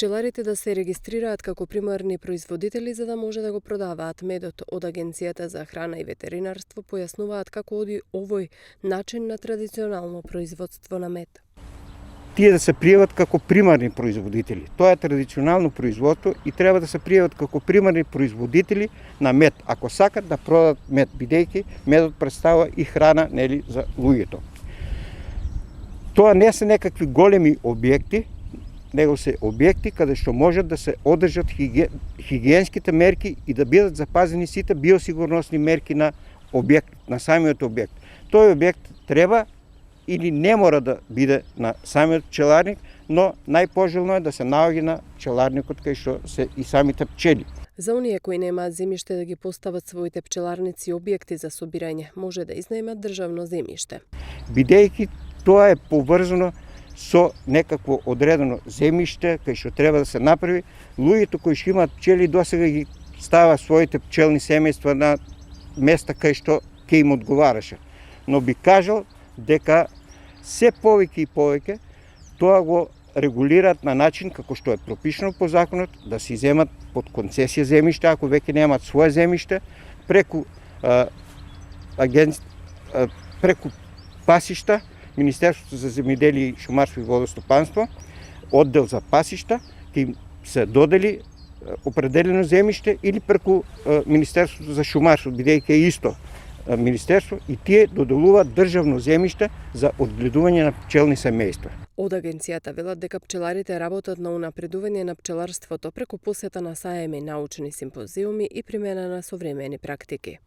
Пчеларите да се регистрираат како примарни производители за да може да го продаваат медот. Од Агенцијата за храна и ветеринарство појаснуваат како оди овој начин на традиционално производство на мед. Тие да се пријават како примарни производители. Тоа е традиционално производство и треба да се пријават како примарни производители на мед, ако сакат да продадат мед, бидејќи медот представува и храна, нели, за луѓето. Тоа не се некакви големи објекти, него се објекти каде што можат да се одржат хигиенските мерки и да бидат запазени сите биосигурносни мерки на објект, на самиот објект. Тој објект треба или не мора да биде на самиот пчеларник, но најпожелно е да се наоѓа на пчеларникот кај што се и самите пчели. За оние кои немаат земјиште да ги постават своите пчеларници објекти за собирање, може да изнајмат државно земјиште. Бидејќи тоа е поврзано со некакво одредено земјиште кај што треба да се направи, луѓето кои што имаат пчели досега ги става своите пчелни семејства на места кај што ќе им одговараше. Но би кажал дека се повеќе и повеќе тоа го регулираат на начин како што е пропишано по законот, да се земат под концесија земјиште, ако веќе немаат свое земјиште, преку пасишта, Министерството за земјоделие и шумарство и водостопанство, оддел за пасишта, ќе им се додели определено земјиште или преку Министерството за шумарство, бидејќи е исто министерство, и тие доделуваат државно земјиште за одгледување на пчелни семејства. Од агенцијата велат дека пчеларите работат на унапредување на пчеларството преку посета на саеми, научни симпозиуми и примена на современи практики.